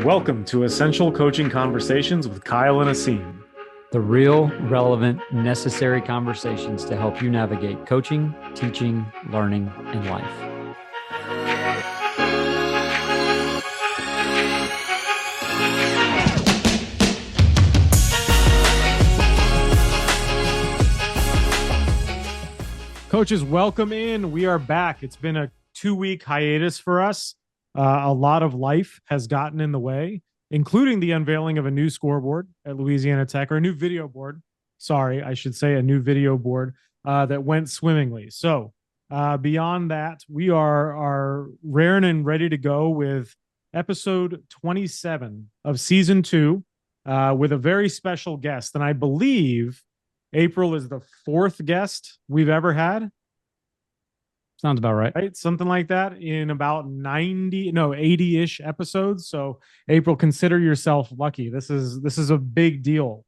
Welcome to Essential Coaching Conversations with Kyle and Asim. The real, relevant, necessary conversations to help you navigate coaching, teaching, learning, and life. Coaches, welcome in. We are back. It's been a 2-week hiatus for us. A lot of life has gotten in the way, including the unveiling of a new scoreboard at Louisiana Tech, or a new video board. Sorry, I should say a new video board that went swimmingly. So beyond that, we are raring and ready to go with episode 27 of season 2 with a very special guest. And I believe April is the 4th guest we've ever had. Sounds about right. Right? Something like that in about 80-ish episodes. So April, consider yourself lucky. This is a big deal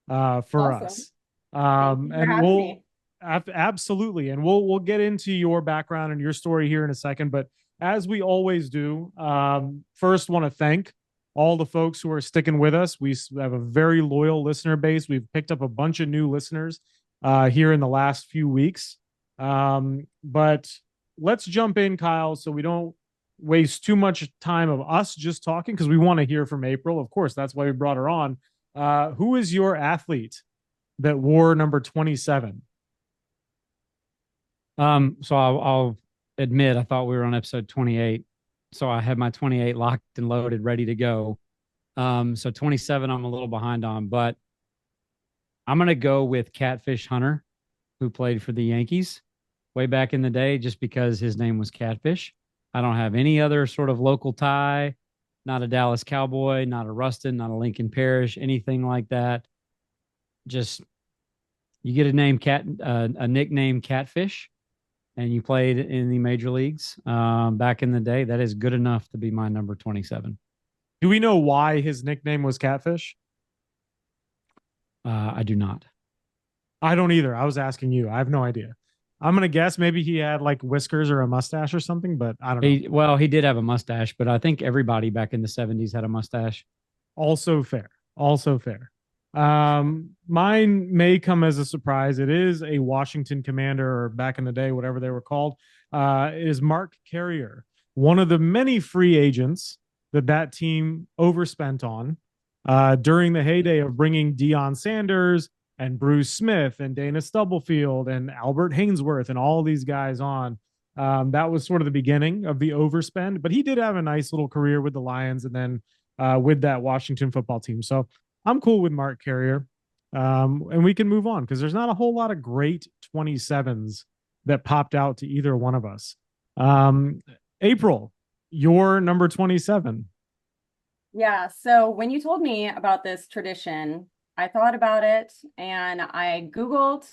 for us. And we'll absolutely, and we'll get into your background and your story here in a second. But as we always do, first want to thank all the folks who are sticking with us. We have a very loyal listener base. We've picked up a bunch of new listeners here in the last few weeks. But let's jump in, Kyle, so we don't waste too much time of us just talking, because we want to hear from April. Of course, that's why we brought her on. Who is your athlete that wore number 27? So I'll admit, I thought we were on episode 28. So I had my 28 locked and loaded, ready to go. So 27, I'm a little behind on, but I'm going to go with Catfish Hunter, who played for the Yankees way back in the day, just because his name was Catfish. I don't have any other sort of local tie, not a Dallas Cowboy, not a Ruston, not a Lincoln Parish, anything like that. Just, you get a nickname Catfish, and you played in the major leagues back in the day. That is good enough to be my number 27. Do we know why his nickname was Catfish? I do not. I don't either. I was asking you. I have no idea. I'm going to guess maybe he had like whiskers or a mustache or something, but I don't know. Well, he did have a mustache, but I think everybody back in the 70s had a mustache. Also fair. Also fair. Mine may come as a surprise. It is a Washington Commander, or back in the day, whatever they were called. It is Mark Carrier, one of the many free agents that team overspent on during the heyday of bringing Deion Sanders and Bruce Smith and Dana Stubblefield and Albert Hainsworth and all these guys on. That was sort of the beginning of the overspend, but he did have a nice little career with the Lions and then with that Washington football team. So I'm cool with Mark Carrier. And we can move on, because there's not a whole lot of great 27s that popped out to either one of us. April, your number 27. Yeah. So when you told me about this tradition, I thought about it and I Googled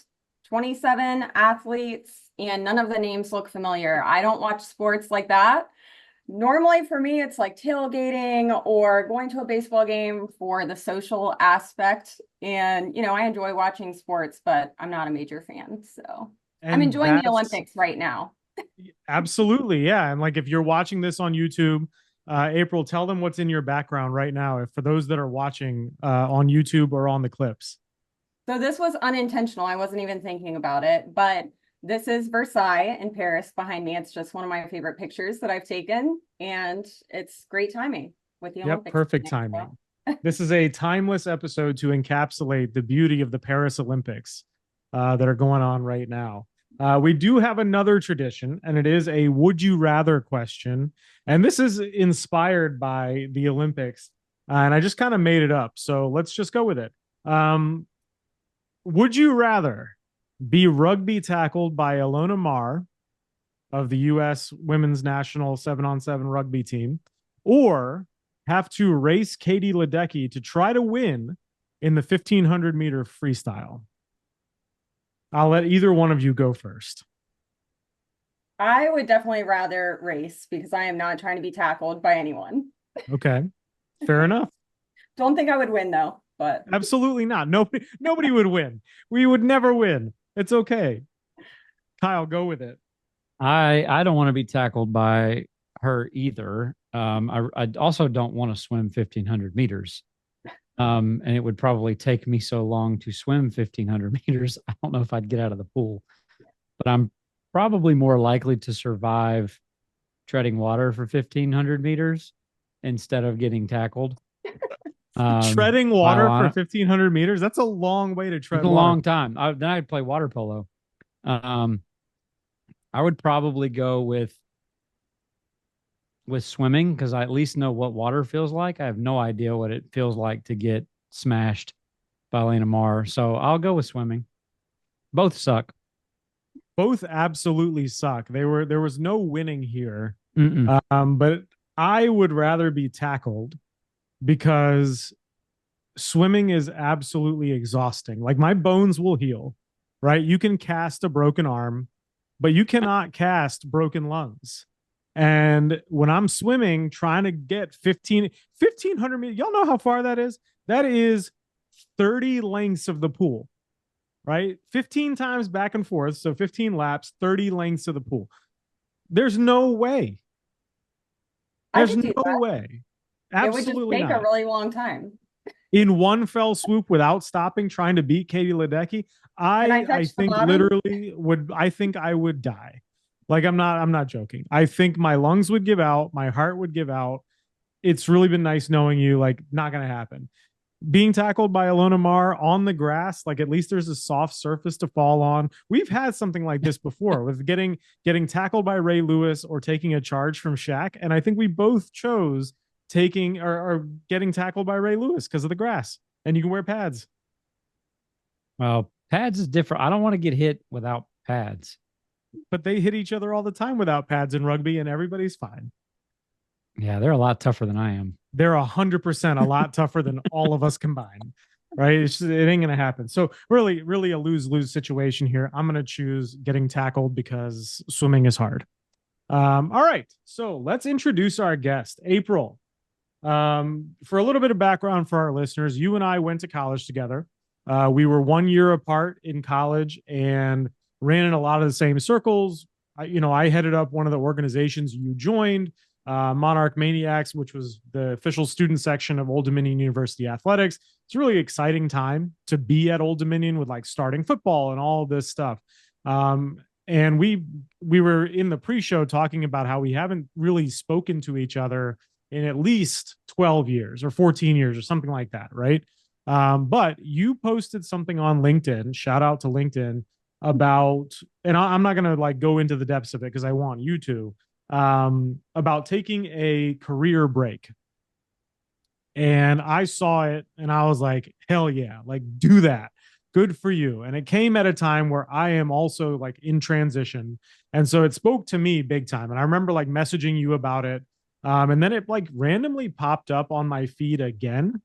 27 athletes, and none of the names look familiar. I don't watch sports like that. Normally for me, it's like tailgating or going to a baseball game for the social aspect. And, I enjoy watching sports, but I'm not a major fan. So I'm enjoying the Olympics right now. Absolutely. Yeah. And like, if you're watching this on YouTube, April, tell them what's in your background right now, for those that are watching on YouTube or on the clips. So this was unintentional. I wasn't even thinking about it, but this is Versailles in Paris behind me. It's just one of my favorite pictures that I've taken, and it's great timing with the Olympics. Perfect timing. This is a timeless episode to encapsulate the beauty of the Paris Olympics that are going on right now. We do have another tradition, and it is a would you rather question. And this is inspired by the Olympics, and I just kind of made it up. So let's just go with it. Would you rather be rugby tackled by Ilona Maher of the U.S. women's national 7-on-7 rugby team, or have to race Katie Ledecky to try to win in the 1,500 meter freestyle? I'll let either one of you go first. I would definitely rather race, because I am not trying to be tackled by anyone. Okay, fair enough. Don't think I would win though, but absolutely not. Nobody would win. We would never win. It's okay. Kyle, go with it. I don't want to be tackled by her either. I also don't want to swim 1,500 meters. And it would probably take me so long to swim 1,500 meters. I don't know if I'd get out of the pool, but I'm probably more likely to survive treading water for 1,500 meters instead of getting tackled. Treading by a water for line. 1,500 meters. That's a long way to tread It's a water. long time. Then I'd play water polo. I would probably go with swimming because I at least know what water feels like. I have no idea what it feels like to get smashed by Lena Mar. So I'll go with swimming. Both suck. Both absolutely suck. There was no winning here. Mm-mm. But I would rather be tackled because swimming is absolutely exhausting. Like my bones will heal, right? You can cast a broken arm, but you cannot cast broken lungs. And when I'm swimming, trying to get 1,500 meters, y'all know how far that is? That is 30 lengths of the pool, right? 15 times back and forth. So 15 laps, 30 lengths of the pool. There's no way. There's no way. Absolutely it would just take not. a really long time. In one fell swoop without stopping, trying to beat Katie Ledecky, I think literally would. I think I would die. Like I'm not joking. I think my lungs would give out, my heart would give out. It's really been nice knowing you. Like not gonna happen. Being tackled by Alona Mar on the grass, like at least there's a soft surface to fall on. We've had something like this before with getting tackled by Ray Lewis or taking a charge from Shaq, and I think we both chose taking or getting tackled by Ray Lewis because of the grass, and you can wear pads. Well, pads is different. I don't want to get hit without pads. But they hit each other all the time without pads in rugby, and everybody's fine. Yeah, they're a lot tougher than I am. They're 100% a lot tougher than all of us combined, right? It ain't gonna happen. So really a lose-lose situation here. I'm gonna choose getting tackled because swimming is hard. All right, so let's introduce our guest, April. For a little bit of background for our listeners, you and I went to college together. We were 1 year apart in college and ran in a lot of the same circles. I headed up one of the organizations you joined, Monarch Maniacs, which was the official student section of Old Dominion University Athletics. It's a really exciting time to be at Old Dominion with like starting football and all of this stuff. And we were in the pre-show talking about how we haven't really spoken to each other in at least 12 years or 14 years or something like that, right? But you posted something on LinkedIn, shout out to LinkedIn, about, and I'm not going to like go into the depths of it because I want you to, about taking a career break. And I saw it and I was like, hell yeah, like do that. Good for you. And it came at a time where I am also like in transition. And so it spoke to me big time. And I remember like messaging you about it. And then it like randomly popped up on my feed again,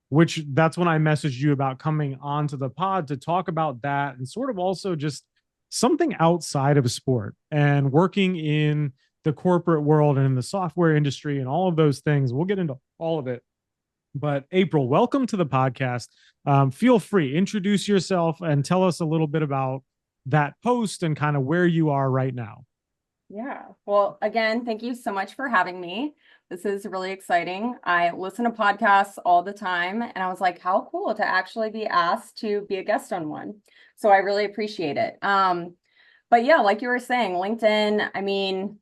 which that's when I messaged you about coming onto the pod to talk about that and sort of also just something outside of sport and working in the corporate world and in the software industry and all of those things. We'll get into all of it. But April, welcome to the podcast. Feel free, introduce yourself and tell us a little bit about that post and kind of where you are right now. Yeah. Well, again, thank you so much for having me. This is really exciting. I listen to podcasts all the time, and I was like, how cool to actually be asked to be a guest on one. So I really appreciate it. But yeah, like you were saying, LinkedIn, I mean,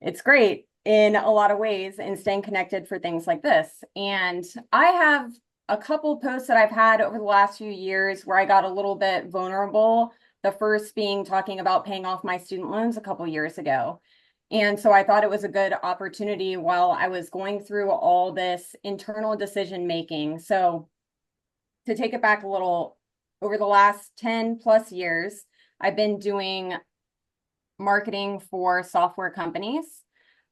it's great in a lot of ways in staying connected for things like this. And I have a couple posts that I've had over the last few years where I got a little bit vulnerable. The first being talking about paying off my student loans a couple years ago. And so I thought it was a good opportunity while I was going through all this internal decision making. So to take it back a little, over the last 10 plus years, I've been doing marketing for software companies.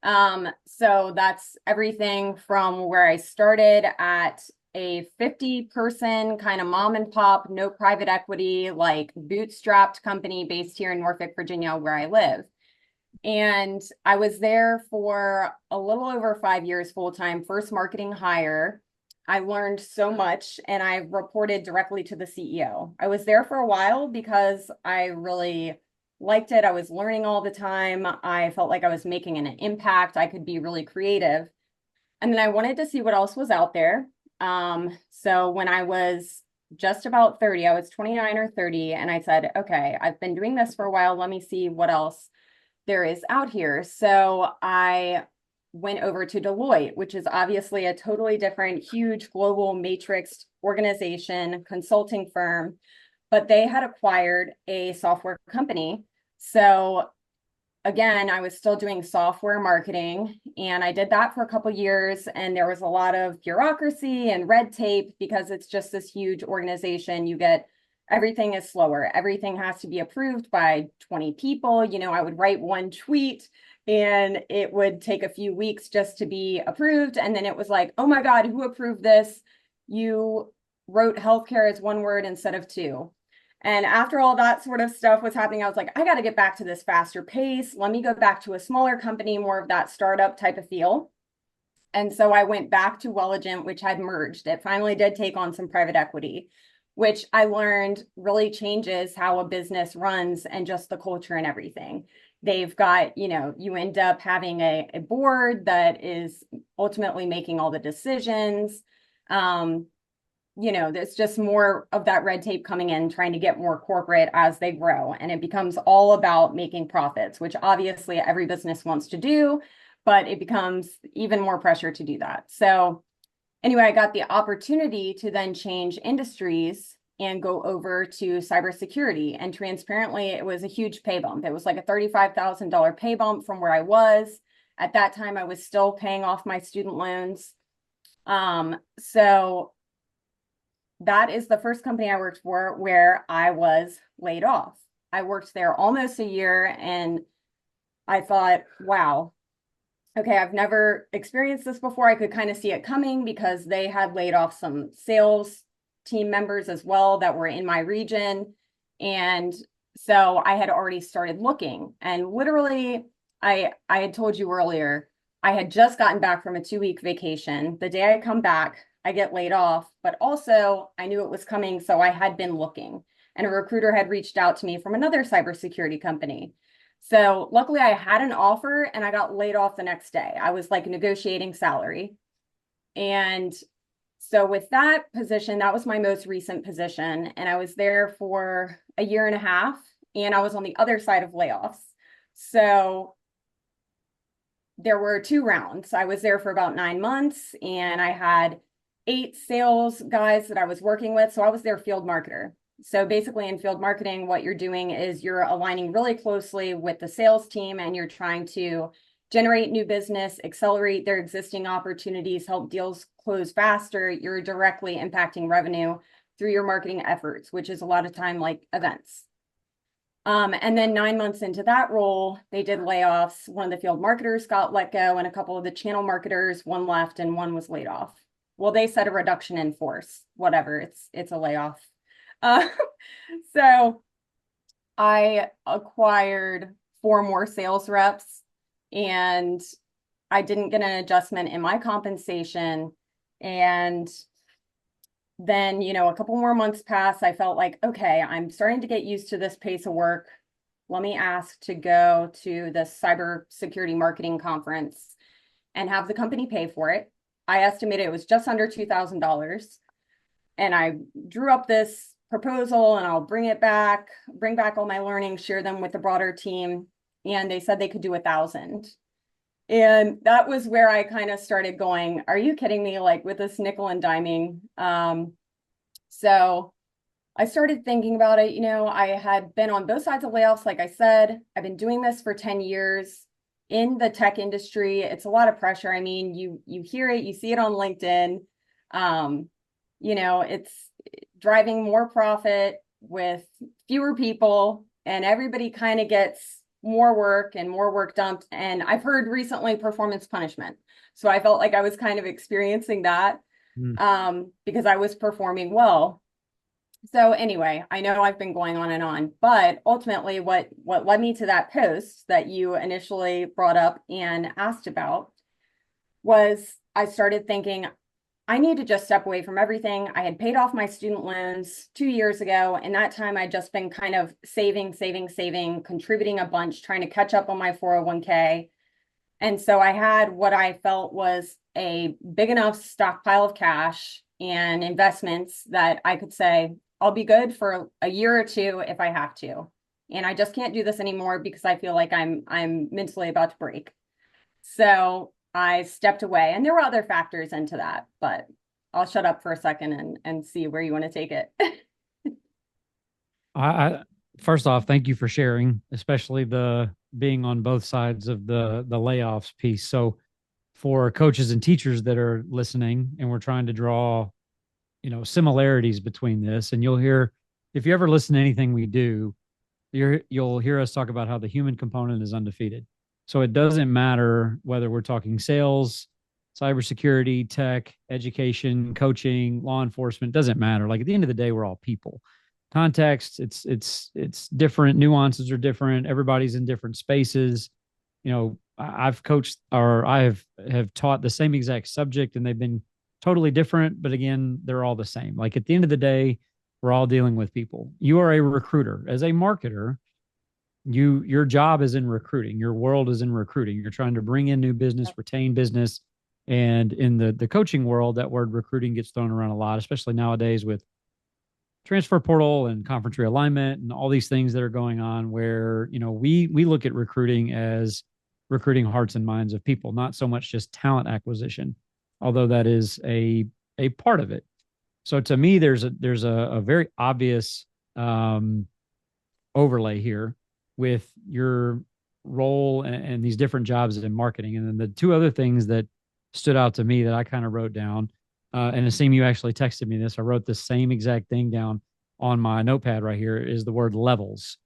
So that's everything from where I started at a 50-person kind of mom and pop, no private equity, like bootstrapped company based here in Norfolk, Virginia, where I live. And I was there for a little over 5 years full-time, first marketing hire. I learned so much and I reported directly to the CEO. I was there for a while because I really liked it. I was learning all the time. I felt like I was making an impact. I could be really creative. And then I wanted to see what else was out there. So when I was just about 30, I was 29 or 30, and I said, okay, I've been doing this for a while. Let me see what else there is out here. So I went over to Deloitte, which is obviously a totally different, huge global matrix organization, consulting firm, but they had acquired a software company. So again, I was still doing software marketing, and I did that for a couple years, and there was a lot of bureaucracy and red tape because it's just this huge organization. You get everything is slower. Everything has to be approved by 20 people. You know, I would write one tweet and it would take a few weeks just to be approved. And then it was like, oh my God, who approved this? You wrote healthcare as one word instead of two. And after all that sort of stuff was happening, I was like, I got to get back to this faster pace. Let me go back to a smaller company, more of that startup type of feel. And so I went back to Welligent, which had merged. It finally did take on some private equity, which I learned really changes how a business runs and just the culture and everything. They've got, you know, you end up having a board that is ultimately making all the decisions. You know, there's just more of that red tape coming in, trying to get more corporate as they grow. And it becomes all about making profits, which obviously every business wants to do, but it becomes even more pressure to do that. So anyway, I got the opportunity to then change industries and go over to cybersecurity. And transparently, it was a huge pay bump. It was like a $35,000 pay bump from where I was. At that time, I was still paying off my student loans. So that is the first company I worked for where I was laid off. I worked there almost a year, and I thought, wow, okay, I've never experienced this before. I could kind of see it coming because they had laid off some sales team members as well that were in my region. And so I had already started looking, and literally I had told you earlier, I had just gotten back from a 2-week vacation. The day I come back, I get laid off, but also I knew it was coming. So I had been looking, and a recruiter had reached out to me from another cybersecurity company. So luckily I had an offer, and I got laid off the next day. I was like negotiating salary. And so with that position, that was my most recent position. And I was there for a year and a half, and I was on the other side of layoffs. So there were 2 rounds. I was there for about 9 months, and I had 8 sales guys that I was working with. So I was their field marketer. So basically in field marketing, what you're doing is you're aligning really closely with the sales team, and you're trying to generate new business, accelerate their existing opportunities, help deals close faster. You're directly impacting revenue through your marketing efforts, which is a lot of time like events. And then 9 months into that role, they did layoffs. One of the field marketers got let go, and a couple of the channel marketers, one left and one was laid off. Well, they said a reduction in force, whatever, it's a layoff. So I acquired 4 more sales reps, and I didn't get an adjustment in my compensation. And then, you know, a couple more months passed. I felt like, okay, I'm starting to get used to this pace of work. Let me ask to go to the cybersecurity marketing conference and have the company pay for it. I estimated it was just under $2,000. And I drew up this proposal, and I'll bring back all my learnings, share them with the broader team. And they said they could do 1,000. And that was where I kind of started going, are you kidding me? Like with this nickel and diming. So I started thinking about it. You know, I had been on both sides of layoffs. Like I said, I've been doing this for 10 years in the tech industry. It's a lot of pressure. I mean, you hear it, you see it on LinkedIn. You know, it's driving more profit with fewer people, and everybody kind of gets more work and more work dumped. And I've heard recently performance punishment. So I felt like I was kind of experiencing that because I was performing well. So anyway, I know I've been going on and on, but ultimately what led me to that post that you initially brought up and asked about was I started thinking, I need to just step away from everything. I had paid off my student loans 2 years ago. And that time I'd just been kind of saving, contributing a bunch, trying to catch up on my 401k. And so I had what I felt was a big enough stockpile of cash and investments that I could say, I'll be good for a year or two if I have to. And I just can't do this anymore because I feel like I'm mentally about to break. So I stepped away, and there were other factors into that, but I'll shut up for a second and see where you want to take it. I first off, thank you for sharing, especially the being on both sides of the layoffs piece. So for coaches and teachers that are listening, and we're trying to draw, similarities between this, and you'll hear, if you ever listen to anything we do, you'll hear us talk about how the human component is undefeated. So it doesn't matter whether we're talking sales, cybersecurity, tech, education, coaching, law enforcement, doesn't matter. Like at the end of the day, we're all people. Context, it's different, nuances are different, everybody's in different spaces. I've coached, or have taught the same exact subject, and they've been totally different, but again, they're all the same. Like at the end of the day, we're all dealing with people. You are a recruiter. As a marketer, your job is in recruiting. Your world is in recruiting. You're trying to bring in new business, retain business. And in the coaching world, that word recruiting gets thrown around a lot, especially nowadays with transfer portal and conference realignment and all these things that are going on, where we look at recruiting as recruiting hearts and minds of people, not so much just talent acquisition, although that is a part of it. So to me, there's a very obvious overlay here with your role and these different jobs in marketing. And then the two other things that stood out to me that I kind of wrote down, and Asim, you actually texted me this. I wrote the same exact thing down on my notepad right here, is the word levels.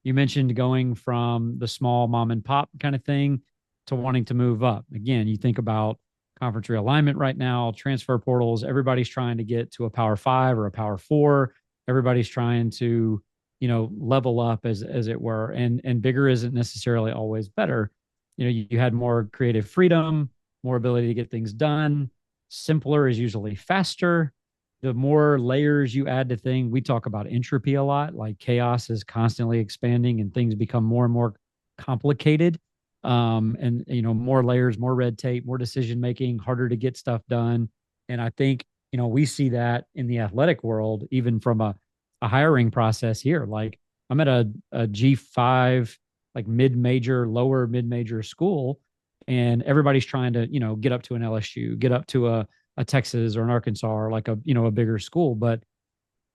You mentioned going from the small mom and pop kind of thing to wanting to move up. Again, you think about conference realignment right now, transfer portals, everybody's trying to get to a power 5 or a power 4. Everybody's trying to, level up as it were. And bigger isn't necessarily always better. You had more creative freedom, more ability to get things done. Simpler is usually faster. The more layers you add to things, we talk about entropy a lot, like chaos is constantly expanding and things become more and more complicated. And more layers, more red tape, more decision making, harder to get stuff done. And I think we see that in the athletic world, even from a hiring process here. Like I'm at a G5, like lower mid-major school, and everybody's trying to get up to an LSU, get up to a Texas or an Arkansas, or like a bigger school. But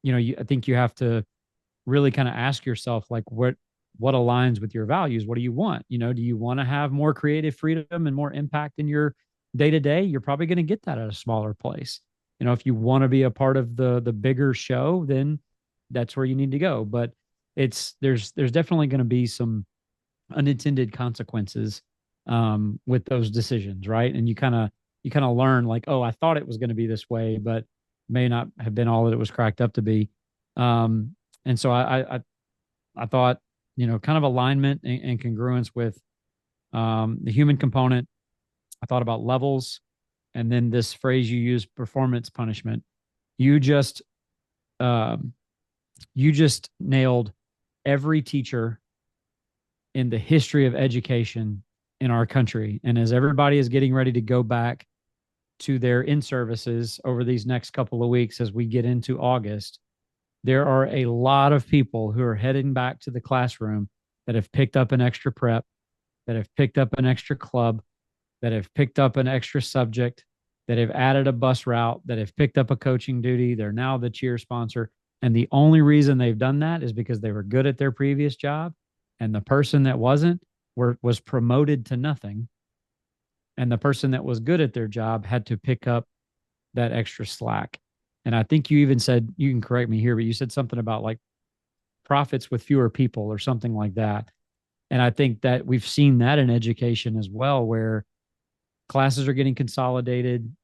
I think you have to really kind of ask yourself, like, what aligns with your values? What do you want? Do you want to have more creative freedom and more impact in your day to day? You're probably going to get that at a smaller place. If you want to be a part of the bigger show, then that's where you need to go. But there's definitely going to be some unintended consequences with those decisions, right? And you kind of learn, like, oh, I thought it was going to be this way, but may not have been all that it was cracked up to be. And so I thought, kind of alignment and congruence with the human component. I thought about levels, and then this phrase you use, performance punishment. You just nailed every teacher in the history of education in our country. And as everybody is getting ready to go back to their in-services over these next couple of weeks, as we get into August, there are a lot of people who are heading back to the classroom that have picked up an extra prep, that have picked up an extra club, that have picked up an extra subject, that have added a bus route, that have picked up a coaching duty. They're now the cheer sponsor. And the only reason they've done that is because they were good at their previous job, and the person that wasn't was promoted to nothing. And the person that was good at their job had to pick up that extra slack. And I think you even said, you can correct me here, but you said something about like profits with fewer people or something like that. And I think that we've seen that in education as well, where classes are getting consolidated.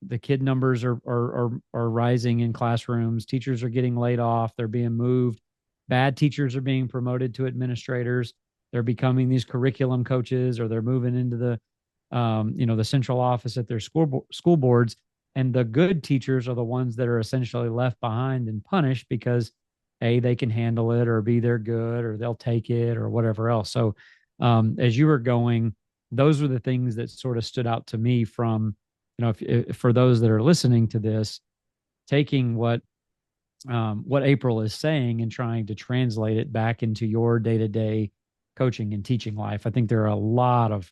The kid numbers are rising in classrooms. Teachers are getting laid off. They're being moved. Bad teachers are being promoted to administrators. They're becoming these curriculum coaches, or they're moving into the the central office at their school boards. And the good teachers are the ones that are essentially left behind and punished because A, they can handle it, or B, they're good, or they'll take it, or whatever else. So as you were going, those were the things that sort of stood out to me from, if for those that are listening to this, taking what April is saying and trying to translate it back into your day-to-day coaching and teaching life. I think there are a lot of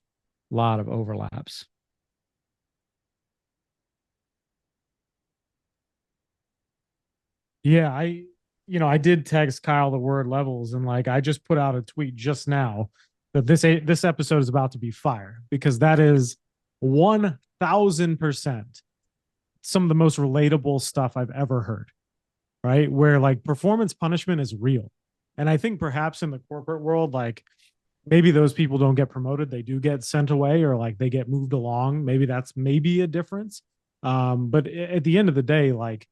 overlaps. Yeah, I did text Kyle the word levels, and like I just put out a tweet just now that this episode is about to be fire, because that is 1000% some of the most relatable stuff I've ever heard. Right? Where like performance punishment is real. And I think perhaps in the corporate world, like maybe those people don't get promoted, they do get sent away, or like they get moved along. Maybe that's maybe a difference. But at the end of the day, like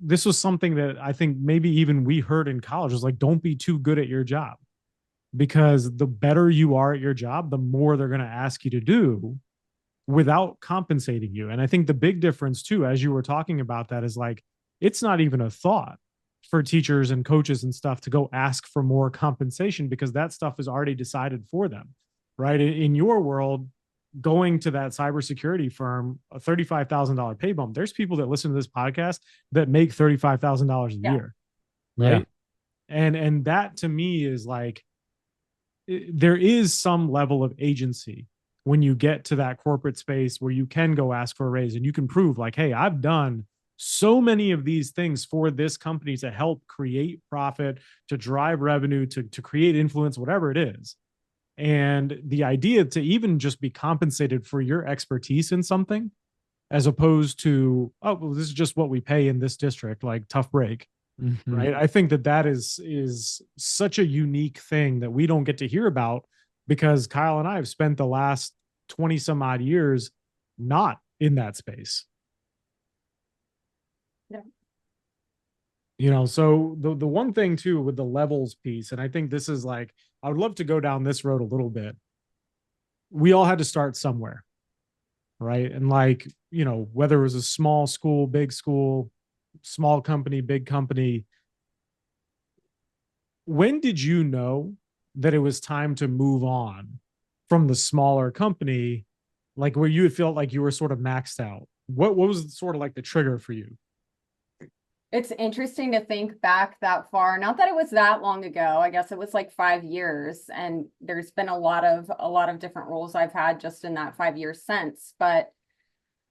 this was something that I think maybe even we heard in college was like, don't be too good at your job, because the better you are at your job, the more they're going to ask you to do without compensating you. And I think the big difference too, as you were talking about that, is like, it's not even a thought for teachers and coaches and stuff to go ask for more compensation, because that stuff is already decided for them, right? In your world, going to that cybersecurity firm, a $35,000 pay bump, there's people that listen to this podcast that make $35,000 a year, right? Yeah. And that to me is like, there is some level of agency when you get to that corporate space where you can go ask for a raise and you can prove like, hey, I've done so many of these things for this company to help create profit, to drive revenue, to create influence, whatever it is. And the idea to even just be compensated for your expertise in something, as opposed to, oh, well, this is just what we pay in this district, like tough break. Mm-hmm. Right. I think that is such a unique thing that we don't get to hear about, because Kyle and I have spent the last 20 some odd years not in that space. Yeah. So the one thing too with the levels piece, and I think this is like, I would love to go down this road a little bit. We all had to start somewhere, right? And like, whether it was a small school, big school, small company, big company, when did you know that it was time to move on from the smaller company, like where you had felt like you were sort of maxed out? What was sort of like the trigger for you? It's interesting to think back that far. Not that it was that long ago. I guess it was like 5 years, and there's been a lot of different roles I've had just in that 5 years since. But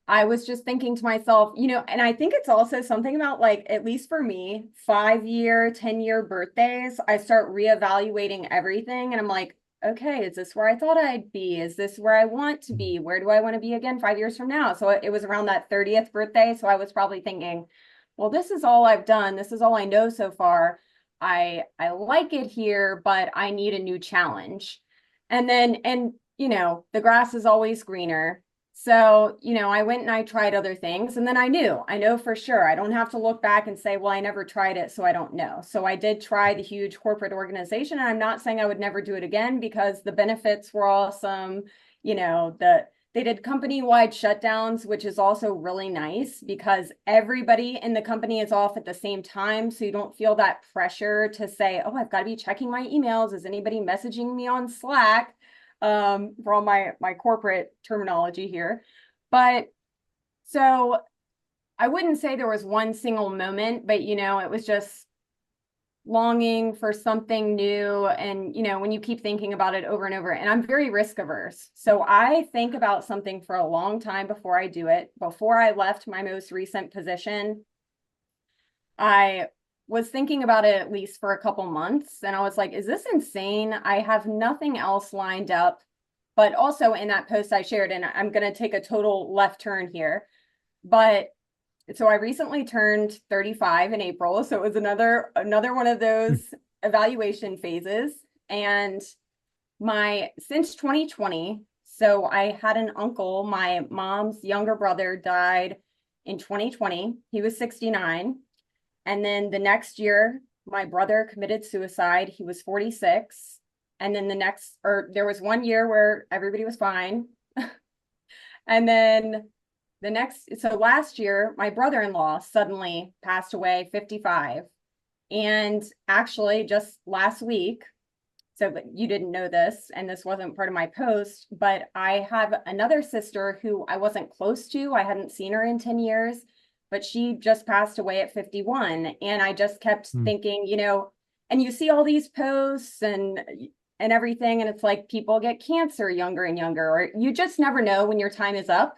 I was just thinking to myself, and I think it's also something about, like, at least for me, 5-year, 10-year birthdays, I start reevaluating everything. And I'm like, okay, is this where I thought I'd be? Is this where I want to be? Where do I want to be again 5 years from now? So it was around that 30th birthday. So I was probably thinking, well, this is all I've done. This is all I know so far. I like it here, but I need a new challenge. And the grass is always greener. So, I went and I tried other things, and then I know for sure. I don't have to look back and say, well, I never tried it, so I don't know. So I did try the huge corporate organization, and I'm not saying I would never do it again, because the benefits were awesome. They did company-wide shutdowns, which is also really nice because everybody in the company is off at the same time. So you don't feel that pressure to say, oh, I've got to be checking my emails. Is anybody messaging me on Slack? For all my corporate terminology here. But so I wouldn't say there was one single moment, but it was just longing for something new. And when you keep thinking about it over and over, and I'm very risk averse, so I think about something for a long time before I do it. Before I left my most recent position, I was thinking about it at least for a couple months, and I was like, is this insane? I have nothing else lined up. But also in that post I shared, and I'm going to take a total left turn here, but so I recently turned 35 in April. So it was another one of those evaluation phases. And since 2020, so I had an uncle, my mom's younger brother died in 2020. He was 69. And then the next year, my brother committed suicide. He was 46. And then there was 1 year where everybody was fine. And then So last year, my brother-in-law suddenly passed away, 55. And actually, just last week, so but you didn't know this, and this wasn't part of my post, but I have another sister who I wasn't close to. I hadn't seen her in 10 years, but she just passed away at 51. And I just kept thinking, and you see all these posts and everything, and it's like people get cancer younger and younger, or you just never know when your time is up.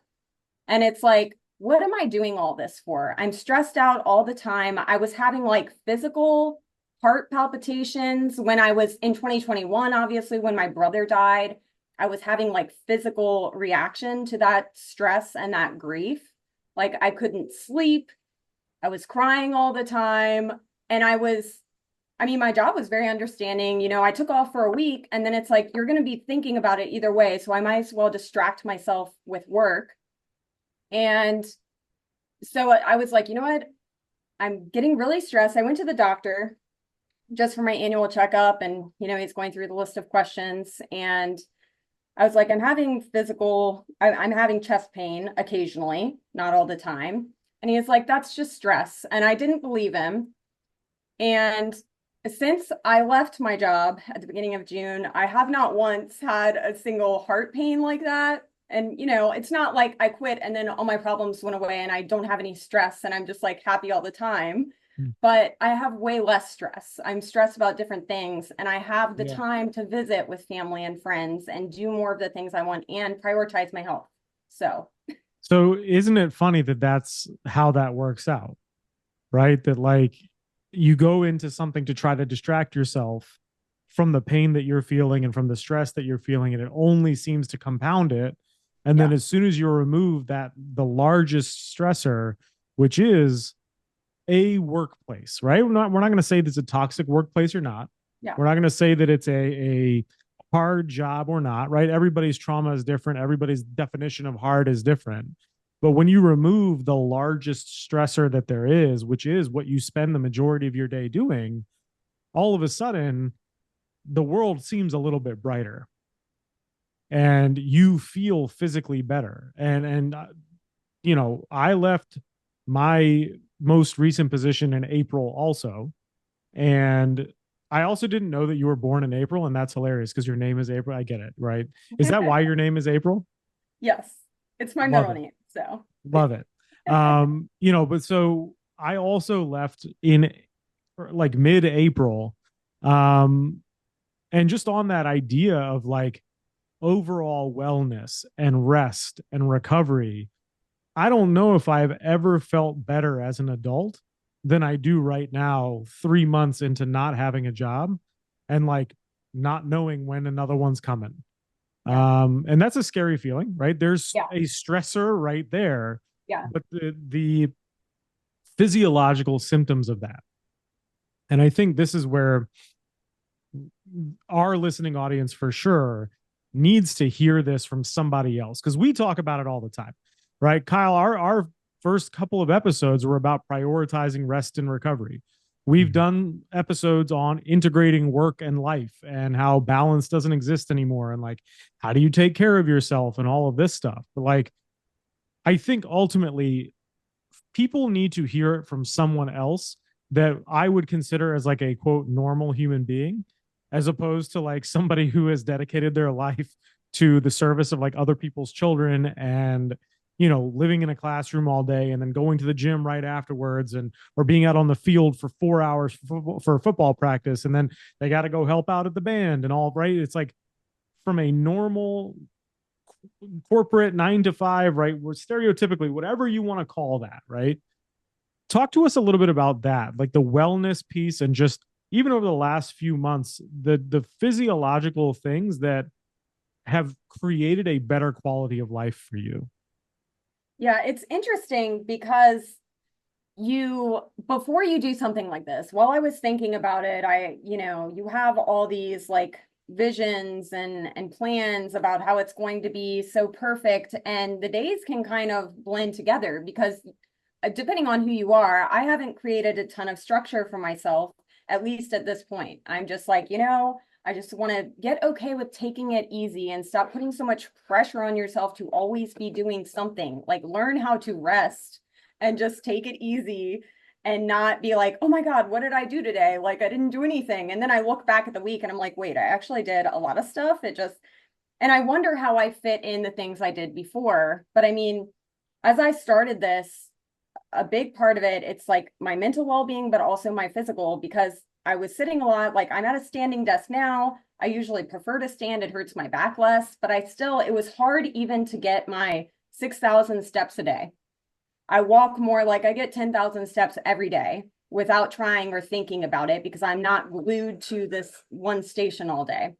And it's like, what am I doing all this for? I'm stressed out all the time. I was having like physical heart palpitations when I was in 2021, obviously, when my brother died. I was having like physical reaction to that stress and that grief. Like I couldn't sleep. I was crying all the time. And my job was very understanding. I took off for a week, and then it's like, you're going to be thinking about it either way. So I might as well distract myself with work. And so I was like, you know what? I'm getting really stressed. I went to the doctor just for my annual checkup, and, he's going through the list of questions. And I was like, I'm having chest pain occasionally, not all the time. And he's like, that's just stress. And I didn't believe him. And since I left my job at the beginning of June, I have not once had a single heart pain like that. And, it's not like I quit and then all my problems went away and I don't have any stress and I'm just like happy all the time. But I have way less stress. I'm stressed about different things, and I have the time to visit with family and friends and do more of the things I want and prioritize my health. So isn't it funny that that's how that works out, right? That like you go into something to try to distract yourself from the pain that you're feeling and from the stress that you're feeling, and it only seems to compound it. And then as soon as you remove the largest stressor, which is a workplace, right? We're not going to say that it's a toxic workplace or not. Yeah. We're not going to say that it's a hard job or not, right? Everybody's trauma is different. Everybody's definition of hard is different. But when you remove the largest stressor that there is, which is what you spend the majority of your day doing, all of a sudden the world seems a little bit brighter and you feel physically better. And I left my most recent position in April also. And I also didn't know that you were born in April, and that's hilarious because your name is April. I get it, right? Is that why your name is April? Yes, it's my middle name. So love it. But so I also left in like mid-April. And just on that idea of like overall wellness and rest and recovery, I don't know if I've ever felt better as an adult than I do right now, 3 months into not having a job and like not knowing when another one's coming. And that's a scary feeling, right? There's a stressor right there. Yeah. But the physiological symptoms of that. And I think this is where our listening audience for sure needs to hear this from somebody else, because we talk about it all the time. Right, Kyle, our first couple of episodes were about prioritizing rest and recovery. We've done episodes on integrating work and life and how balance doesn't exist anymore. And like, how do you take care of yourself and all of this stuff? But like, I think ultimately people need to hear it from someone else that I would consider as like a quote normal human being, as opposed to like somebody who has dedicated their life to the service of like other people's children and living in a classroom all day and then going to the gym right afterwards, and or being out on the field for 4 hours for football practice, and then they got to go help out at the band and all, right? It's like from a normal corporate 9 to 5, right? Stereotypically, whatever you want to call that, right? Talk to us a little bit about that, like the wellness piece, and just even over the last few months, the physiological things that have created a better quality of life for you. Yeah, it's interesting because before you do something like this, while I was thinking about it, you have all these like visions and plans about how it's going to be so perfect, and the days can kind of blend together because depending on who you are, I haven't created a ton of structure for myself, at least at this point. I'm just like, I just want to get okay with taking it easy and stop putting so much pressure on yourself to always be doing something. Like learn how to rest and just take it easy and not be like, oh my God, what did I do today? Like I didn't do anything. And then I look back at the week and I'm like, wait, I actually did a lot of stuff. And I wonder how I fit in the things I did before. But I mean, as I started this, a big part of it, it's like my mental well-being, but also my physical, because I was sitting a lot. Like I'm at a standing desk now. I usually prefer to stand. It hurts my back less, but it was hard even to get my 6,000 steps a day. I walk more, like I get 10,000 steps every day without trying or thinking about it because I'm not glued to this one station all day.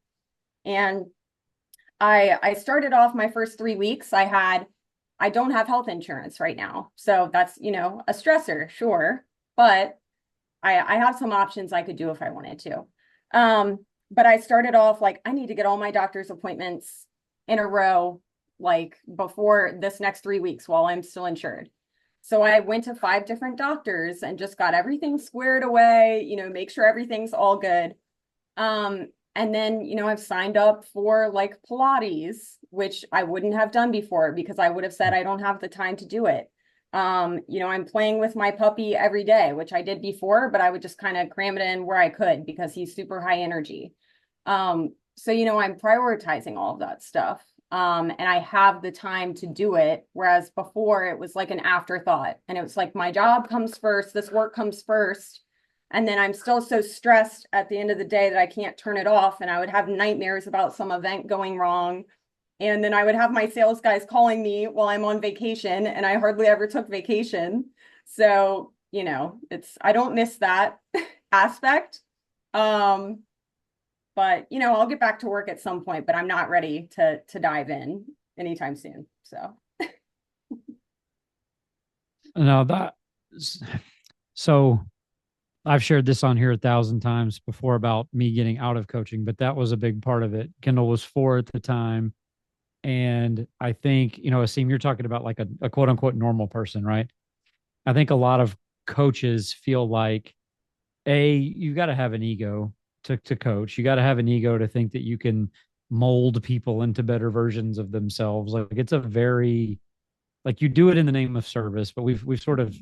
And I started off my first 3 weeks. I don't have health insurance right now. So that's, a stressor, sure. But I have some options I could do if I wanted to. But I started off like, I need to get all my doctor's appointments in a row, like before this next 3 weeks while I'm still insured. So I went to 5 different doctors and just got everything squared away, make sure everything's all good. And then, I've signed up for like Pilates, which I wouldn't have done before because I would have said I don't have the time to do it. I'm playing with my puppy every day, which I did before, but I would just kind of cram it in where I could because he's super high energy. So, I'm prioritizing all of that stuff. And I have the time to do it. Whereas before it was like an afterthought and it was like, my job comes first, this work comes first. And then I'm still so stressed at the end of the day that I can't turn it off. And I would have nightmares about some event going wrong. And then I would have my sales guys calling me while I'm on vacation and I hardly ever took vacation. So, I don't miss that aspect. But, I'll get back to work at some point, but I'm not ready to dive in anytime soon. So. No, so I've shared this on here 1,000 times before about me getting out of coaching, but that was a big part of it. Kendall was 4 at the time. And I think, Asim, you're talking about like a quote unquote normal person, right? I think a lot of coaches feel like, you got to have an ego to coach. You got to have an ego to think that you can mold people into better versions of themselves. Like it's a very, like you do it in the name of service, but we've sort of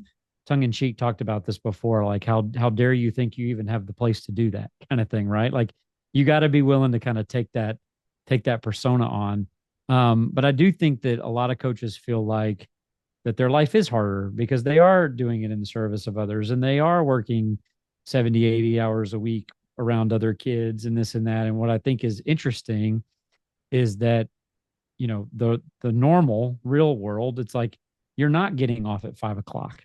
tongue in cheek talked about this before, like how dare you think you even have the place to do that kind of thing, right? Like you got to be willing to kind of take that persona on. But I do think that a lot of coaches feel like that their life is harder because they are doing it in the service of others and they are working 70, 80 hours a week around other kids and this and that. And what I think is interesting is that, the normal real world, it's like you're not getting off at 5 o'clock.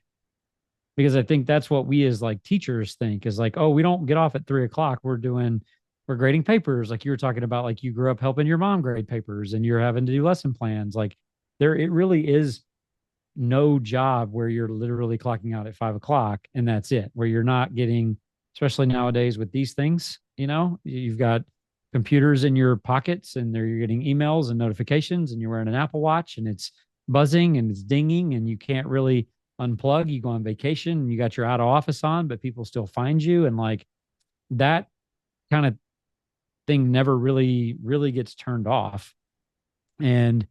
Because I think that's what we as like teachers think is like, oh, we don't get off at 3 o'clock. We're grading papers. Like you were talking about, like you grew up helping your mom grade papers and you're having to do lesson plans. Like it really is no job where you're literally clocking out at 5 o'clock and that's it, where you're not getting, especially nowadays with these things, you've got computers in your pockets and you're getting emails and notifications and you're wearing an Apple Watch and it's buzzing and it's dinging and you can't really unplug. You go on vacation and you got your out of office on, but people still find you. And like that kind of thing never really gets turned off. And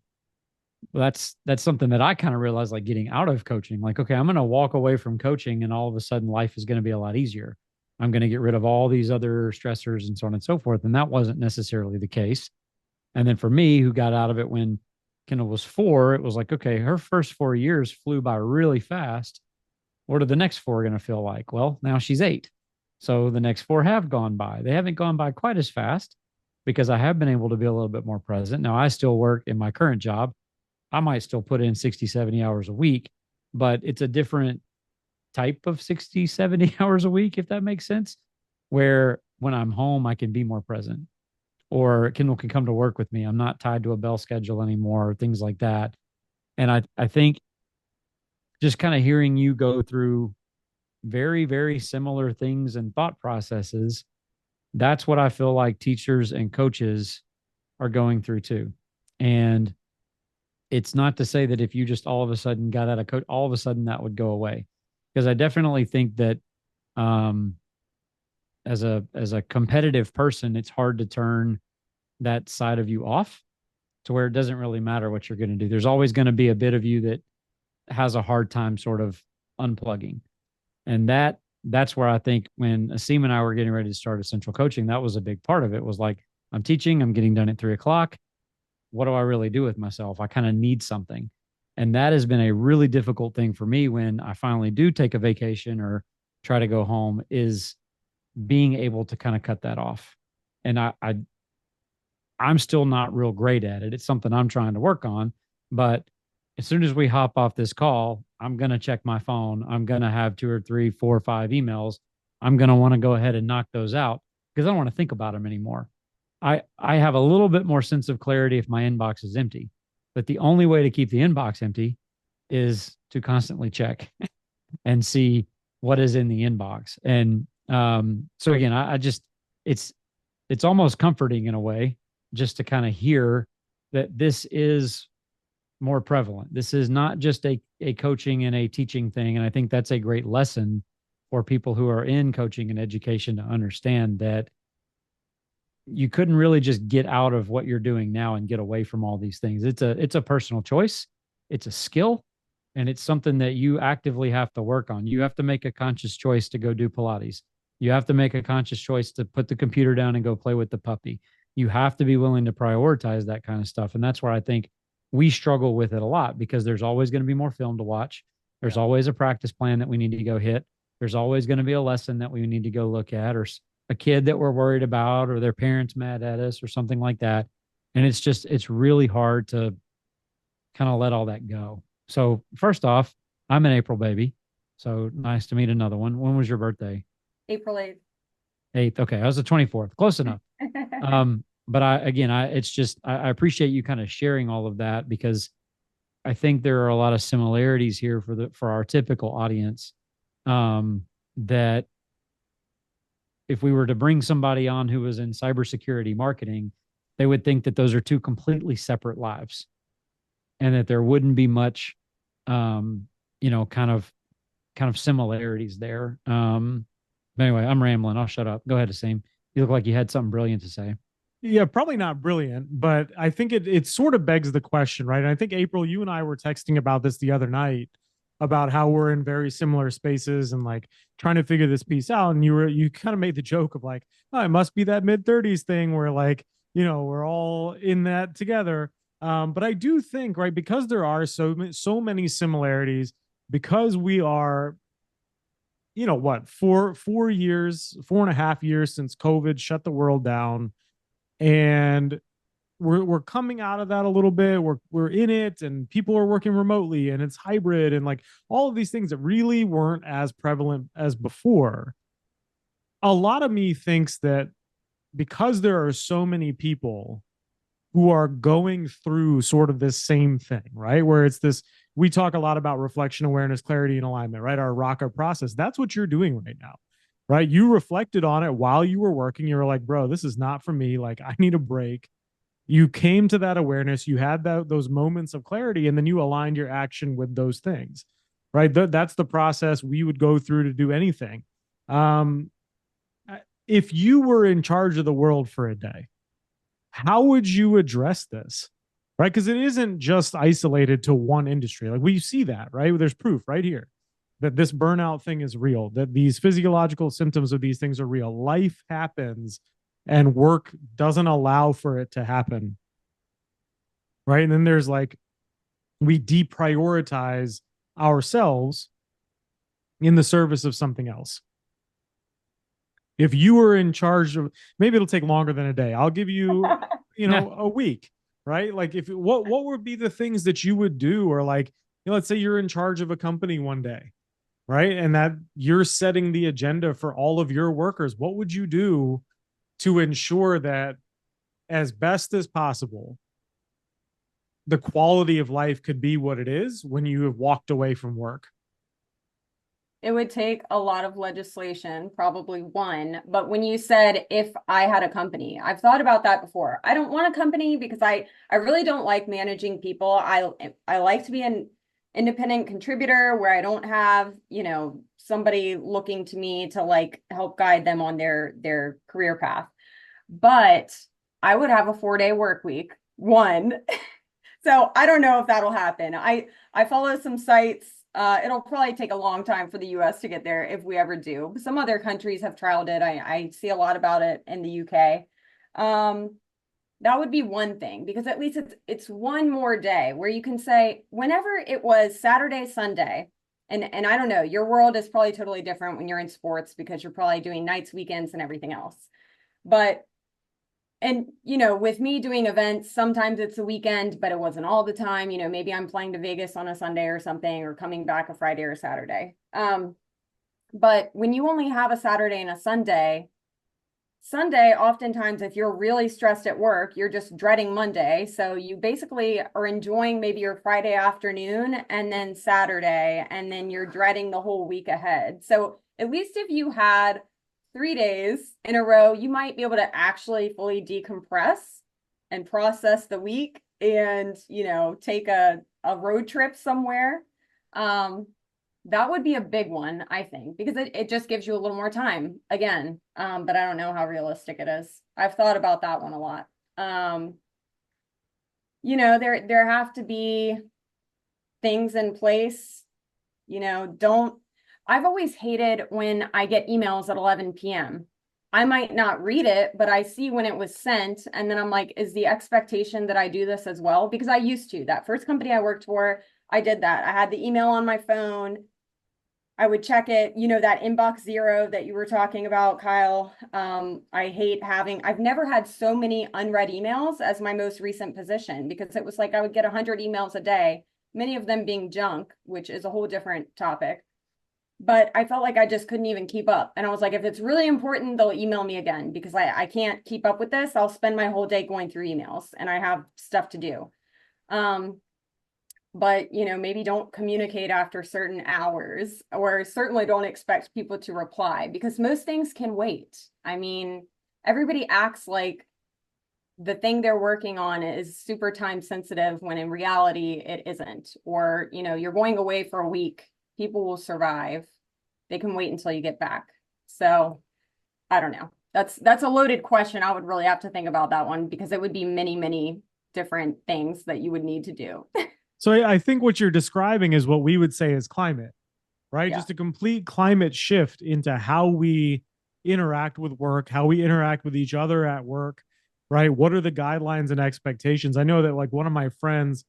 that's something that I kind of realized, like getting out of coaching, like, okay, I'm going to walk away from coaching and all of a sudden life is going to be a lot easier. I'm going to get rid of all these other stressors and so on and so forth. And that wasn't necessarily the case. And then for me, who got out of it when Kendall was 4, it was like, okay, her first 4 years flew by really fast. What are the next 4 going to feel like? Well, now she's 8. So the next 4 have gone by. They haven't gone by quite as fast because I have been able to be a little bit more present. Now I still work in my current job. I might still put in 60, 70 hours a week, but it's a different type of 60, 70 hours a week, if that makes sense, where when I'm home, I can be more present or Kendall can come to work with me. I'm not tied to a bell schedule anymore, things like that. And I think just kind of hearing you go through very, very similar things and thought processes, that's what I feel like teachers and coaches are going through too. And it's not to say that if you just all of a sudden got out of coach, all of a sudden that would go away. Because I definitely think that as a competitive person, it's hard to turn that side of you off to where it doesn't really matter what you're going to do. There's always going to be a bit of you that has a hard time sort of unplugging. And that's where I think when Asim and I were getting ready to start Essential Coaching, that was a big part of it. Was like, I'm teaching, I'm getting done at 3 o'clock. What do I really do with myself? I kind of need something. And that has been a really difficult thing for me when I finally do take a vacation or try to go home, is being able to kind of cut that off. And I'm still not real great at it. It's something I'm trying to work on. But as soon as we hop off this call, I'm going to check my phone. I'm going to have 2 or 3, 4 or 5 emails. I'm going to want to go ahead and knock those out because I don't want to think about them anymore. I have a little bit more sense of clarity if my inbox is empty, but the only way to keep the inbox empty is to constantly check and see what is in the inbox. And so again, I just, it's almost comforting in a way just to kind of hear that this is more prevalent. This is not just a coaching and a teaching thing. And I think that's a great lesson for people who are in coaching and education to understand that you couldn't really just get out of what you're doing now and get away from all these things. It's a personal choice. It's a skill, and it's something that you actively have to work on. You have to make a conscious choice to go do Pilates. You have to make a conscious choice to put the computer down and go play with the puppy. You have to be willing to prioritize that kind of stuff. And that's where I think we struggle with it a lot, because there's always going to be more film to watch. There's always a practice plan that we need to go hit. There's always going to be a lesson that we need to go look at, or a kid that we're worried about, or their parents mad at us or something like that. And it's really hard to kind of let all that go. So first off, I'm an April baby. So nice to meet another one. When was your birthday? April 8th. 8th. Okay. I was the 24th. Close enough. But it's just, I appreciate you kind of sharing all of that, because I think there are a lot of similarities here for our typical audience. That if we were to bring somebody on who was in cybersecurity marketing, they would think that those are two completely separate lives, and that there wouldn't be much, kind of similarities there. But anyway, I'm rambling. I'll shut up. Go ahead, Asim. You look like you had something brilliant to say. Yeah, probably not brilliant, but I think it sort of begs the question, right? And I think April, you and I were texting about this the other night, about how we're in very similar spaces and like trying to figure this piece out. And you kind of made the joke of like, oh, it must be that mid-30s thing where like, we're all in that together. But I do think, right, because there are so many similarities, because we are, what, 4 years, 4.5 years since COVID shut the world down, and we're coming out of that a little bit. We're in it, and people are working remotely, and it's hybrid, and like all of these things that really weren't as prevalent as before. A lot of me thinks that because there are so many people who are going through sort of this same thing, right? Where it's this, we talk a lot about reflection, awareness, clarity, and alignment, right? Our ROCA process. That's what you're doing right now, right? You reflected on it while you were working. You were like, bro, this is not for me. Like, I need a break. You came to that awareness. You had those moments of clarity, and then you aligned your action with those things, right? That's the process we would go through to do anything. If you were in charge of the world for a day, how would you address this? Right? Because it isn't just isolated to one industry. Like we see that, right? There's proof right here that this burnout thing is real, that these physiological symptoms of these things are real. Life happens and work doesn't allow for it to happen. Right. And then there's like, we deprioritize ourselves in the service of something else. If you were in charge of, maybe it'll take longer than a day. I'll give you, a week, right? Like if what would be the things that you would do, or like, let's say you're in charge of a company one day, right? And that you're setting the agenda for all of your workers. What would you do to ensure that as best as possible, the quality of life could be what it is when you have walked away from work? It would take a lot of legislation, probably one. But when you said if I had a company, I've thought about that before. I don't want a company because I really don't like managing people. I like to be independent contributor where I don't have, somebody looking to me to like help guide them on their career path. But I would have a 4-day work week, one. So I don't know if that'll happen. I follow some sites. It'll probably take a long time for the US to get there if we ever do. Some other countries have trialed it. I see a lot about it in the UK. That would be one thing, because at least it's one more day where you can say, whenever it was Saturday, Sunday, and I don't know, your world is probably totally different when you're in sports because you're probably doing nights, weekends, and everything else. But and, with me doing events, sometimes it's a weekend, but it wasn't all the time. Maybe I'm flying to Vegas on a Sunday or something, or coming back a Friday or Saturday. But when you only have a Saturday and a Sunday, oftentimes, if you're really stressed at work, you're just dreading Monday. So you basically are enjoying maybe your Friday afternoon and then Saturday, and then you're dreading the whole week ahead. So at least if you had 3 days in a row, you might be able to actually fully decompress and process the week and, take a road trip somewhere. That would be a big one, I think, because it just gives you a little more time again. But I don't know how realistic it is. I've thought about that one a lot. There have to be things in place, I've always hated when I get emails at 11 p.m. I might not read it, but I see when it was sent. And then I'm like, is the expectation that I do this as well? Because I used to. That first company I worked for, I did that. I had the email on my phone. I would check it, that inbox zero that you were talking about, Kyle. I've never had so many unread emails as my most recent position, because it was like I would get 100 emails a day, many of them being junk, which is a whole different topic. But I felt like I just couldn't even keep up. And I was like, if it's really important, they'll email me again, because I can't keep up with this. I'll spend my whole day going through emails, and I have stuff to do. But, maybe don't communicate after certain hours, or certainly don't expect people to reply, because most things can wait. I mean, everybody acts like the thing they're working on is super time sensitive, when in reality it isn't. Or, you're going away for a week. People will survive. They can wait until you get back. So I don't know. That's a loaded question. I would really have to think about that one, because it would be many, many different things that you would need to do. So I think what you're describing is what we would say is climate, right? Yeah. Just a complete climate shift into how we interact with work, how we interact with each other at work, right? What are the guidelines and expectations? I know that like one of my friends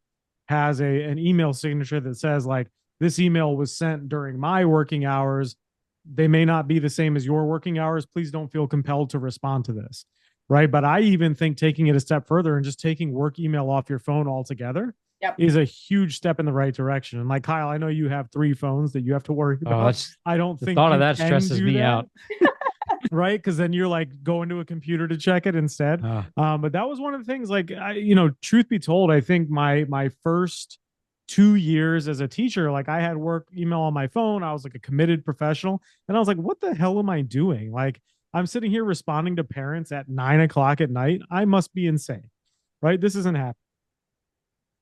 has an email signature that says like, this email was sent during my working hours. They may not be the same as your working hours. Please don't feel compelled to respond to this, right? But I even think taking it a step further and just taking work email off your phone altogether is a huge step in the right direction. And like Kyle, I know you have 3 phones that you have to worry about. I don't think the thought of that stresses me out. Right? Because then you're like going to a computer to check it instead. But that was one of the things, like, truth be told, I think my first 2 years as a teacher, like I had work email on my phone. I was like a committed professional. And I was like, what the hell am I doing? Like, I'm sitting here responding to parents at 9 o'clock at night. I must be insane, right? This isn't happening.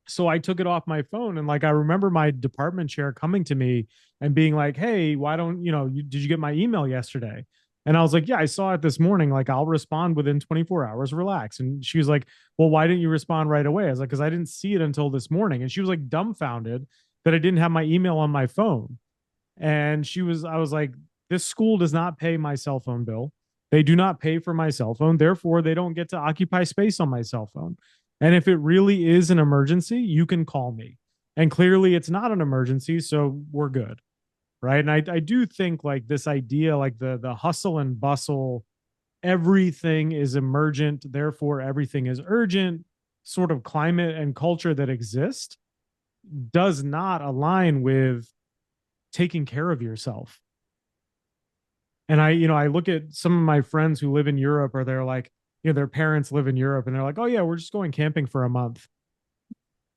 So I took it off my phone, and like I remember my department chair coming to me and being like, hey, why don't did you get my email yesterday? And I was like, yeah, I saw it this morning. Like, I'll respond within 24 hours, relax. And she was like, well, why didn't you respond right away? I was like, because I didn't see it until this morning. And she was like dumbfounded that I didn't have my email on my phone. And I was like, this school does not pay my cell phone bill. They do not pay for my cell phone. Therefore, they don't get to occupy space on my cell phone. And if it really is an emergency, you can call me. And clearly it's not an emergency, so we're good. Right. And I do think like this idea, like the hustle and bustle, everything is emergent, therefore everything is urgent, sort of climate and culture that exist, does not align with taking care of yourself. And I look at some of my friends who live in Europe, or they're like, their parents live in Europe, and they're like, oh yeah, we're just going camping for a month.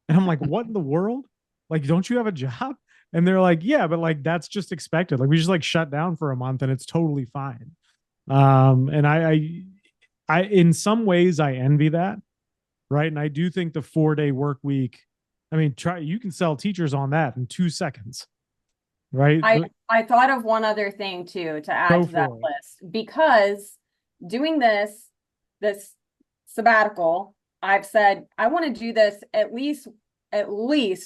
And I'm like, what in the world? Like, don't you have a job? And they're like, yeah, but like, that's just expected. Like, we just like shut down for a month and it's totally fine. And I, in some ways I envy that. Right. And I do think the 4-day work week I mean, you can sell teachers on that in 2 seconds, right? I thought of one other thing too to add Go to that for it. list, because doing this sabbatical, I've said I want to do this at least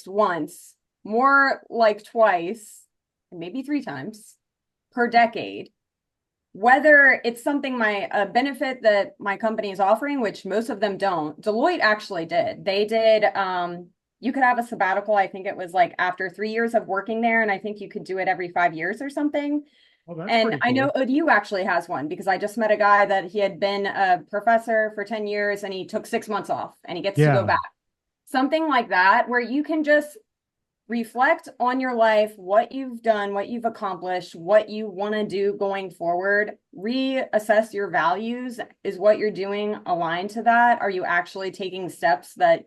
once, more like twice, maybe 3 times per decade. Whether it's something a benefit that my company is offering, which most of them don't. Deloitte actually did. They did you could have a sabbatical. I think it was like after 3 years of working there, and I think you could do it every 5 years or something. Oh, that's And pretty I know cool. ODU actually has one, because I just met a guy that he had been a professor for 10 years and he took 6 months off and he gets to go Yeah. back. Something like that, where you can just reflect on your life, what you've done, what you've accomplished, what you want to do going forward, reassess your values. Is what you're doing aligned to that? Are you actually taking steps that,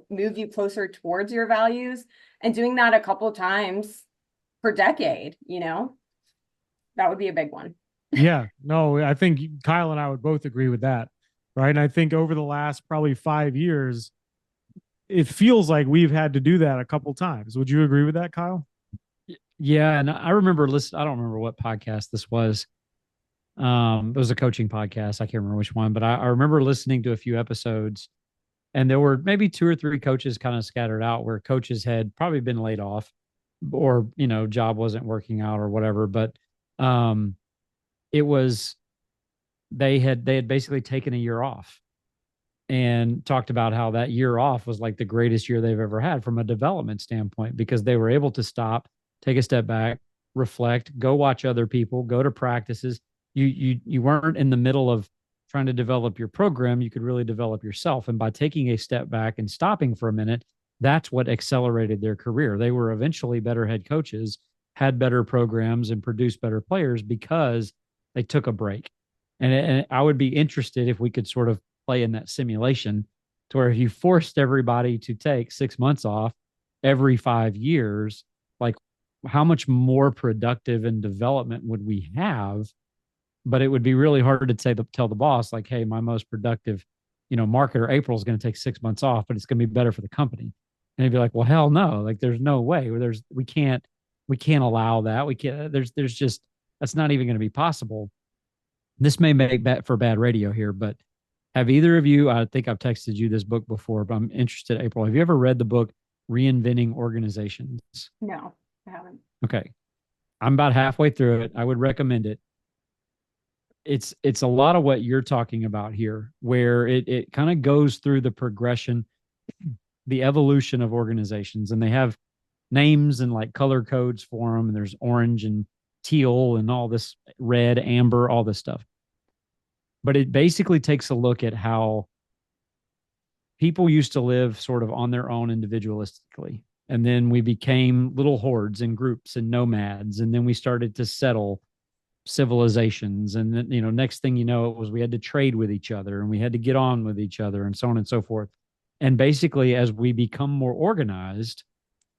move you closer towards your values? And doing that a couple of times per decade, that would be a big one. Yeah. No, I think Kyle and I would both agree with that. Right. And I think over the last probably 5 years, it feels like we've had to do that a couple times. Would you agree with that, Kyle? Yeah, and I remember listening. I don't remember what podcast this was. It was a coaching podcast. I can't remember which one, but I remember listening to a few episodes, and there were maybe 2 or 3 coaches kind of scattered out where coaches had probably been laid off, or job wasn't working out or whatever. But um, it was they had basically taken a year off and talked about how that year off was like the greatest year they've ever had from a development standpoint, because they were able to stop, take a step back, reflect, go watch other people, go to practices. You weren't in the middle of trying to develop your program. You could really develop yourself. And by taking a step back and stopping for a minute, that's what accelerated their career. They were eventually better head coaches, had better programs, and produced better players because they took a break. And I would be interested if we could sort of play in that simulation, to where if you forced everybody to take 6 months off every 5 years, like how much more productive and development would we have? But it would be really hard to tell the boss, like, hey, my most productive, marketer April is going to take 6 months off, but it's going to be better for the company. And he'd be like, well, hell no, like there's no way. We can't allow that. We can't. There's just that's not even going to be possible. This may make for bad radio here, but have either of you, I think I've texted you this book before, but I'm interested, April. Have you ever read the book Reinventing Organizations? No, I haven't. Okay. I'm about halfway through it. I would recommend it. It's a lot of what you're talking about here, where it kind of goes through the progression, the evolution of organizations, and they have names and like color codes for them. And there's orange and teal and all this red, amber, all this stuff. But it basically takes a look at how people used to live sort of on their own individualistically. And then we became little hordes and groups and nomads. And then we started to settle civilizations. And then, next thing you know, it was we had to trade with each other and we had to get on with each other and so on and so forth. And basically, as we become more organized,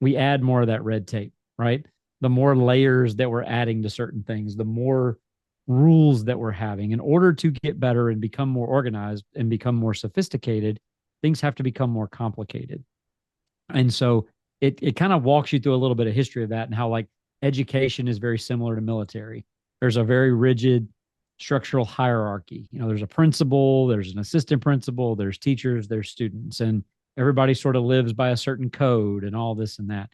we add more of that red tape, right? The more layers that we're adding to certain things, the more rules that we're having. In order to get better and become more organized and become more sophisticated, things have to become more complicated. And so it kind of walks you through a little bit of history of that, and how like education is very similar to military. There's a very rigid structural hierarchy. There's a principal, there's an assistant principal, there's teachers, there's students, and everybody sort of lives by a certain code and all this and that.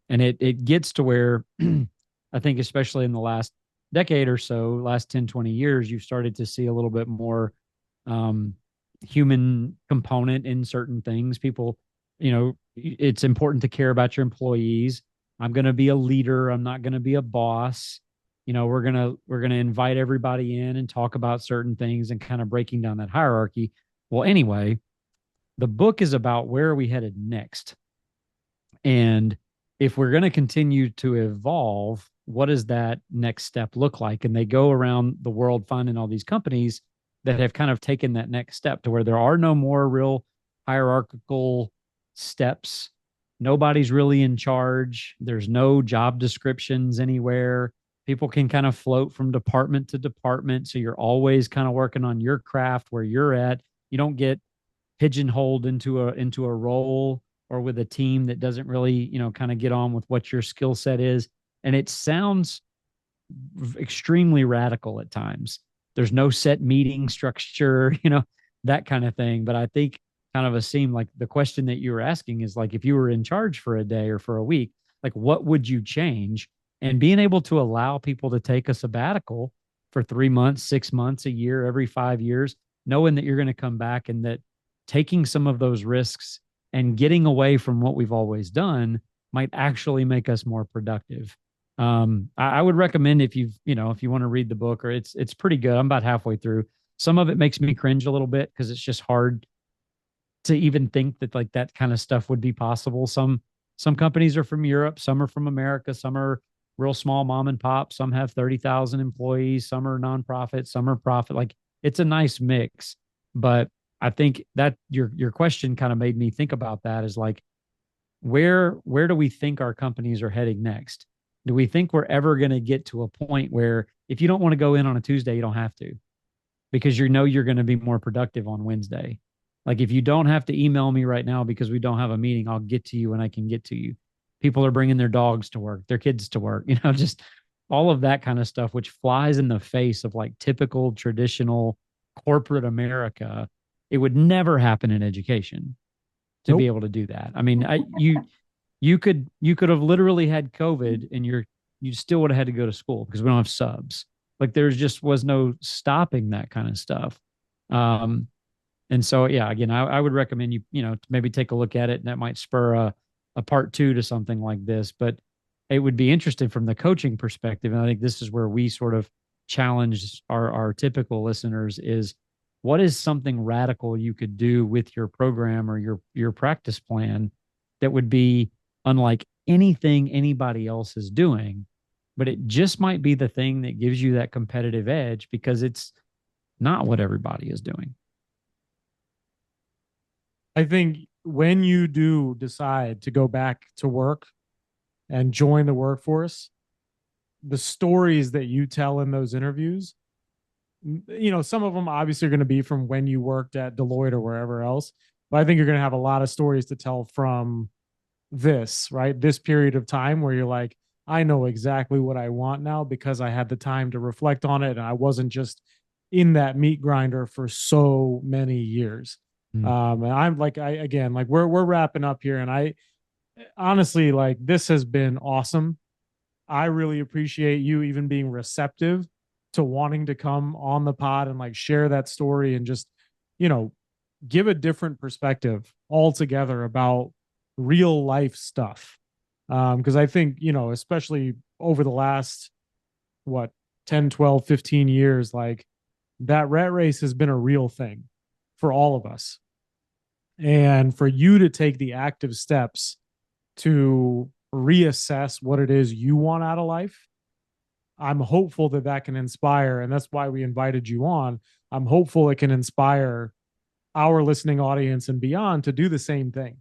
And it gets to where I think, especially in the last decade or so, last 10, 20 years, you've started to see a little bit more human component in certain things. People, it's important to care about your employees. I'm going to be a leader. I'm not going to be a boss. We're going to invite everybody in and talk about certain things and kind of breaking down that hierarchy. Well, anyway, the book is about where are we headed next? And if we're going to continue to evolve, what does that next step look like? And they go around the world finding all these companies that have kind of taken that next step to where there are no more real hierarchical steps. Nobody's really in charge. There's no job descriptions anywhere. People can kind of float from department to department. So you're always kind of working on your craft where you're at. You don't get pigeonholed into a role. or with a team that doesn't really, kind of get on with what your skill set is. And it sounds extremely radical at times. There's no set meeting structure, that kind of thing. But I think kind of seem like the question that you were asking is like, if you were in charge for a day or for a week, like what would you change? And being able to allow people to take a sabbatical for 3 months, 6 months, a year, every 5 years, knowing that you're going to come back and that taking some of those risks and getting away from what we've always done might actually make us more productive. I would recommend if if you want to read the book, or it's pretty good. I'm about halfway through. Some of it makes me cringe a little bit because it's just hard to even think that like that kind of stuff would be possible. Some companies are from Europe, some are from America, some are real small mom and pop, some have 30,000 employees, some are nonprofit, some are profit. Like it's a nice mix. But I think that your question kind of made me think about that, is like where do we think our companies are heading next? Do we think we're ever going to get to a point where if you don't want to go in on a Tuesday, you don't have to, because you're going to be more productive on Wednesday? Like if you don't have to email me right now because we don't have a meeting, I'll get to you when I can get to you. People are bringing their dogs to work, their kids to work, just all of that kind of stuff, which flies in the face of like typical traditional corporate America. It would never happen in education to be able to do that. I mean, you could have literally had COVID and you still would have had to go to school because we don't have subs. Like there's just was no stopping that kind of stuff. And so, yeah, again, I would recommend you, to maybe take a look at it, and that might spur a part two to something like this. But it would be interesting from the coaching perspective. And I think this is where we sort of challenge our typical listeners is, what is something radical you could do with your program or your practice plan that would be unlike anything anybody else is doing, but it just might be the thing that gives you that competitive edge because it's not what everybody is doing. I think when you do decide to go back to work and join the workforce, the stories that you tell in those interviews, some of them obviously are going to be from when you worked at Deloitte or wherever else, but I think you're going to have a lot of stories to tell from this period of time where you're like, I know exactly what I want now because I had the time to reflect on it and I wasn't just in that meat grinder for so many years. And I'm like, we're wrapping up here, and I honestly, like, this has been awesome. I really appreciate you even being receptive to wanting to come on the pod and like share that story and just, give a different perspective altogether about real life stuff. Because I think, especially over the last, 10, 12, 15 years, like that rat race has been a real thing for all of us. And for you to take the active steps to reassess what it is you want out of life, I'm hopeful that that can inspire. And that's why we invited you on. I'm hopeful it can inspire our listening audience and beyond to do the same thing.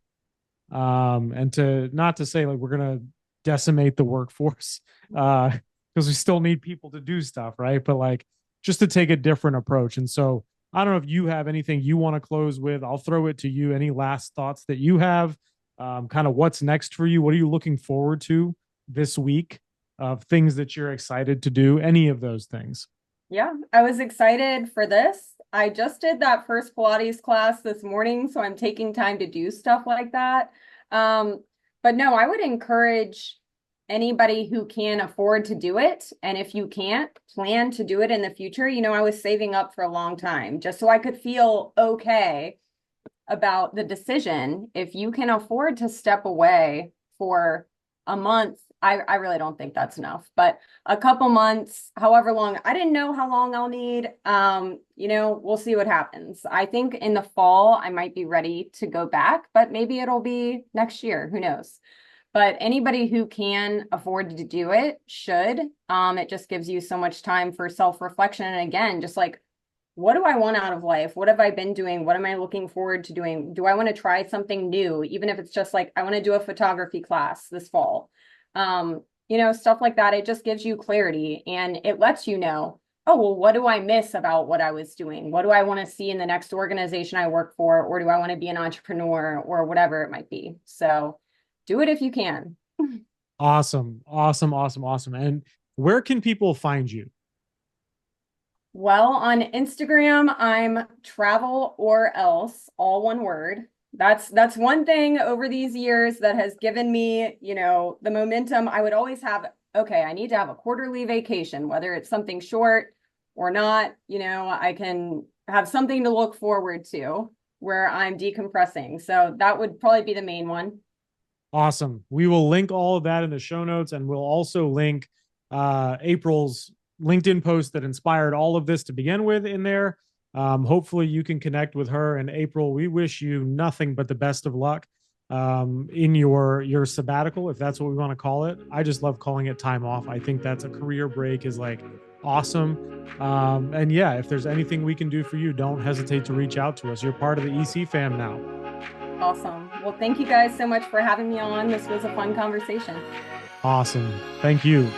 And to not to say like we're going to decimate the workforce because we still need people to do stuff, right? But like just to take a different approach. And so I don't know if you have anything you want to close with. I'll throw it to you. Any last thoughts that you have? Kind of what's next for you? What are you looking forward to this week of things that you're excited to do? Any of those things? Yeah, I was excited for this. I just did that first Pilates class this morning, so I'm taking time to do stuff like that. But no, I would encourage anybody who can afford to do it. And if you can't, plan to do it in the future. I was saving up for a long time just so I could feel okay about the decision. If you can afford to step away for a month, I really don't think that's enough, but a couple months, however long, I didn't know how long I'll need. We'll see what happens. I think in the fall, I might be ready to go back, but maybe it'll be next year. Who knows? But anybody who can afford to do it should. It just gives you so much time for self-reflection. And again, just like, what do I want out of life? What have I been doing? What am I looking forward to doing? Do I want to try something new? Even if it's just like, I want to do a photography class this fall. Stuff like that. It just gives you clarity and it lets you know, oh, well, what do I miss about what I was doing? What do I want to see in the next organization I work for? Or do I want to be an entrepreneur or whatever it might be? So do it if you can. Awesome. Awesome. Awesome. Awesome. And where can people find you? Well, on Instagram, I'm travel or else, all one word. That's one thing over these years that has given me, the momentum. I would always have, okay, I need to have a quarterly vacation, whether it's something short or not, I can have something to look forward to where I'm decompressing. So that would probably be the main one. Awesome. We will link all of that in the show notes, and we'll also link April's LinkedIn post that inspired all of this to begin with in there. Hopefully you can connect with her. And April, we wish you nothing but the best of luck in your sabbatical, if that's what we want to call it. I just love calling it time off. I think that's a career break is like awesome. And yeah, if there's anything we can do for you, don't hesitate to reach out to us. You're part of the EC fam now. Awesome. Well, thank you guys so much for having me on. This was a fun conversation. Awesome. Thank you.